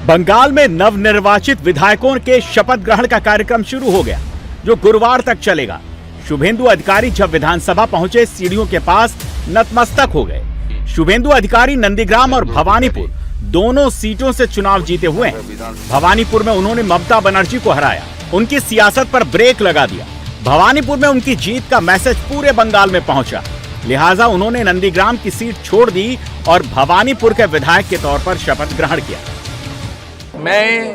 बंगाल में नवनिर्वाचित विधायकों के शपथ ग्रहण का कार्यक्रम शुरू हो गया, जो गुरुवार तक चलेगा। शुभेंदु अधिकारी जब विधानसभा पहुंचे, सीढ़ियों के पास नतमस्तक हो गए। शुभेंदु अधिकारी नंदीग्राम और भवानीपुर दोनों सीटों से चुनाव जीते हुए हैं। भवानीपुर में उन्होंने ममता बनर्जी को हराया, उनकी सियासत पर ब्रेक लगा दिया। भवानीपुर में उनकी जीत का मैसेज पूरे बंगाल में पहुंचा, लिहाजा उन्होंने नंदीग्राम की सीट छोड़ दी और भवानीपुर के विधायक के तौर पर शपथ ग्रहण किया। मैं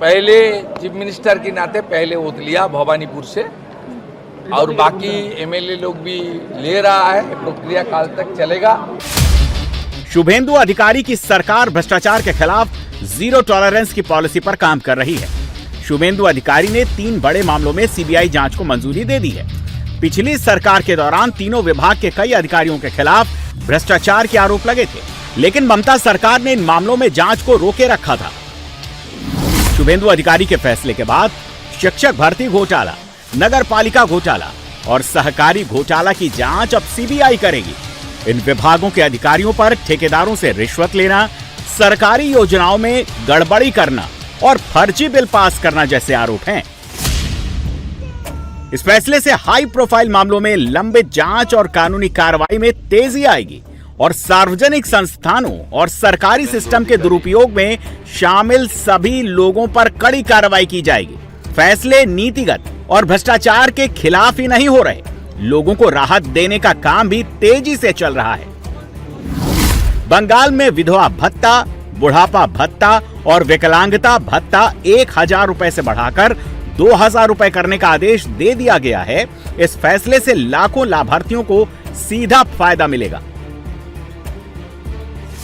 पहले चीफ मिनिस्टर के नाते पहले ओथ लिया भवानीपुर से, और बाकी एमएलए लोग भी ले रहा है। प्रक्रिया काल तक चलेगा। शुभेंदु अधिकारी की सरकार भ्रष्टाचार के खिलाफ जीरो टॉलरेंस की पॉलिसी पर काम कर रही है। शुभेंदु अधिकारी ने 3 बड़े मामलों में सीबीआई जांच को मंजूरी दे दी है। पिछली सरकार के दौरान तीनों विभाग के कई अधिकारियों के खिलाफ भ्रष्टाचार के आरोप लगे थे, लेकिन ममता सरकार ने इन मामलों में जांच को रोके रखा था। शुभेंदु अधिकारी के फैसले के बाद शिक्षक भर्ती घोटाला, नगर पालिका घोटाला और सहकारी घोटाला की जांच अब सीबीआई करेगी। इन विभागों के अधिकारियों पर ठेकेदारों से रिश्वत लेना, सरकारी योजनाओं में गड़बड़ी करना और फर्जी बिल पास करना जैसे आरोप हैं। इस फैसले से हाई प्रोफाइल मामलों में लंबित जांच और कानूनी कार्रवाई में तेजी आएगी और सार्वजनिक संस्थानों और सरकारी सिस्टम के दुरुपयोग में शामिल सभी लोगों पर कड़ी कार्रवाई की जाएगी। फैसले नीतिगत और भ्रष्टाचार के खिलाफ ही नहीं हो रहे, लोगों को राहत देने का काम भी तेजी से चल रहा है। बंगाल में विधवा भत्ता, बुढ़ापा भत्ता और विकलांगता भत्ता 1000 रुपए से बढ़ाकर 2000 रुपए करने का आदेश दे दिया गया है। इस फैसले से लाखों लाभार्थियों को सीधा फायदा मिलेगा।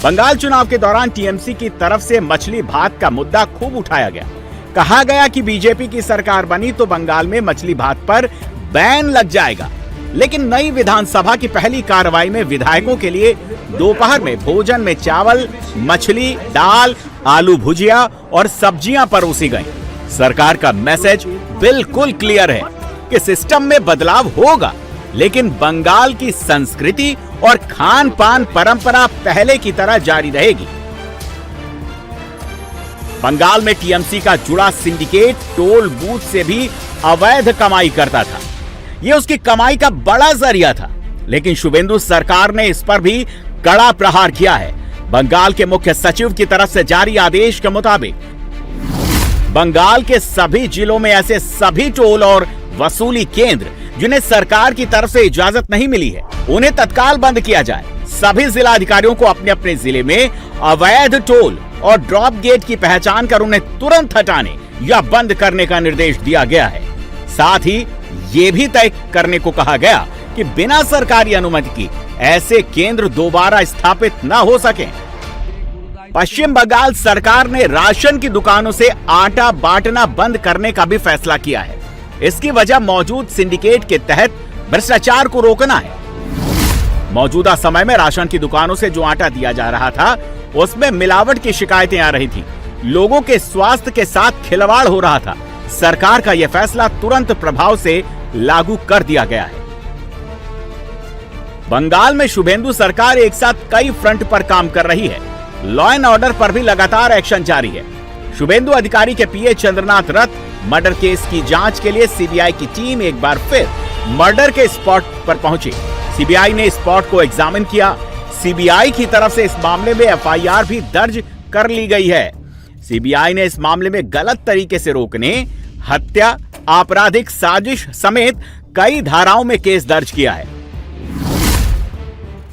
बंगाल चुनाव के दौरान टीएमसी की तरफ से मछली भात का मुद्दा खूब उठाया गया। कहा गया कि बीजेपी की सरकार बनी तो बंगाल में मछली भात पर बैन लग जाएगा, लेकिन नई विधानसभा की पहली कार्रवाई में विधायकों के लिए दोपहर में भोजन में चावल, मछली, दाल, आलू भुजिया और सब्जियां परोसी गईं। सरकार का मैसेज बिल्कुल क्लियर है कि सिस्टम में बदलाव होगा, लेकिन बंगाल की संस्कृति और खान पान परंपरा पहले की तरह जारी रहेगी। बंगाल में टीएमसी का जुड़ा सिंडिकेट टोल बूथ से भी अवैध कमाई करता था। यह उसकी कमाई का बड़ा जरिया था, लेकिन शुभेंदु सरकार ने इस पर भी कड़ा प्रहार किया है। बंगाल के मुख्य सचिव की तरफ से जारी आदेश के मुताबिक बंगाल के सभी जिलों में ऐसे सभी टोल और वसूली केंद्र जिन्हें सरकार की तरफ से इजाजत नहीं मिली है, उन्हें तत्काल बंद किया जाए। सभी जिला अधिकारियों को अपने अपने जिले में अवैध टोल और ड्रॉप गेट की पहचान कर उन्हें तुरंत हटाने या बंद करने का निर्देश दिया गया है। साथ ही ये भी तय करने को कहा गया कि बिना सरकारी अनुमति की ऐसे केंद्र दोबारा स्थापित न हो सकें। पश्चिम बंगाल सरकार ने राशन की दुकानों से आटा बांटना बंद करने का भी फैसला किया है। इसकी वजह मौजूद सिंडिकेट के तहत भ्रष्टाचार को रोकना है। मौजूदा समय में राशन की दुकानों से जो आटा दिया जा रहा था, उसमें मिलावट की शिकायतें आ रही थी। लोगों के स्वास्थ्य के साथ खिलवाड़ हो रहा था। सरकार का यह फैसला तुरंत प्रभाव से लागू कर दिया गया है। बंगाल में शुभेंदु सरकार एक साथ कई फ्रंट पर काम कर रही है। लॉ एंड ऑर्डर पर भी लगातार एक्शन जारी है। शुभेंदु अधिकारी के पीए चंद्रनाथ रथ मर्डर केस की जांच के लिए सीबीआई की टीम एक बार फिर मर्डर के स्पॉट पर पहुंची। सीबीआई ने स्पॉट को एग्जामिन किया। सीबीआई की तरफ से इस मामले में एफआईआर भी दर्ज कर ली गई है। सीबीआई ने इस मामले में गलत तरीके से रोकने, हत्या, आपराधिक साजिश समेत कई धाराओं में केस दर्ज किया है।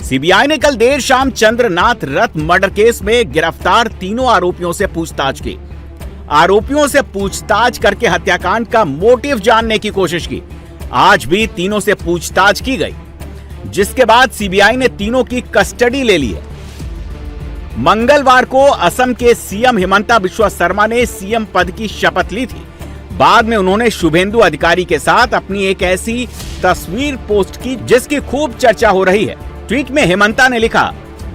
सीबीआई ने कल देर शाम चंद्रनाथ रथ मर्डर केस में गिरफ्तार तीनों आरोपियों से पूछताछ की। आरोपियों से पूछताछ करके हत्याकांड का मोटिव जानने की कोशिश की। आज भी तीनों से पूछताछ की गई, जिसके बाद सीबीआई ने तीनों की कस्टडी ले ली है। मंगलवार को असम के सीएम हिमंता बिस्वा शर्मा ने सीएम पद की शपथ ली थी। बाद में उन्होंने शुभेंदु अधिकारी के साथ अपनी एक ऐसी तस्वीर पोस्ट की जिसकी खूब चर्चा हो रही है। ट्वीट में हिमंता ने लिखा,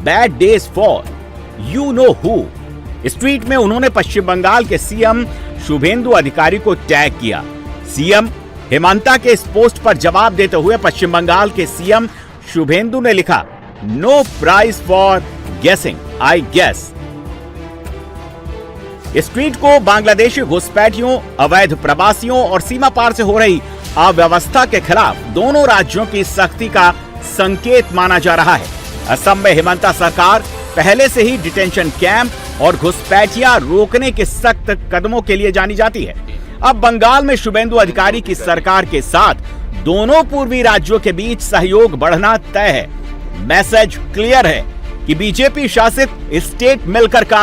bad days for you know who. इस ट्वीट में उन्होंने पश्चिम बंगाल के सीएम शुभेंदु अधिकारी को टैग किया। सीएम हिमंता के इस पोस्ट पर जवाब देते हुए पश्चिम बंगाल के सीएम शुभेंदु ने लिखा, नो प्राइज फॉर गेसिंग, आई गेस। इस ट्वीट को बांग्लादेशी घुसपैठियों, अवैध प्रवासियों और सीमा पार से हो रही अव्यवस्था के खिलाफ दोनों राज्यों की सख्ती का संकेत माना जा रहा है। असम में हिमंता सरकार पहले से ही डिटेंशन कैंप और घुसपैठियां रोकने के सख्त कदमों के लिए जानी जाती है। अब बंगाल में शुभेंदु अधिकारी की सरकार के साथ दोनों पूर्वी राज्यों के बीच सहयोग बढ़ना तय है। मैसेज क्लियर है कि बीजेपी शासित स्टेट मिलकर काम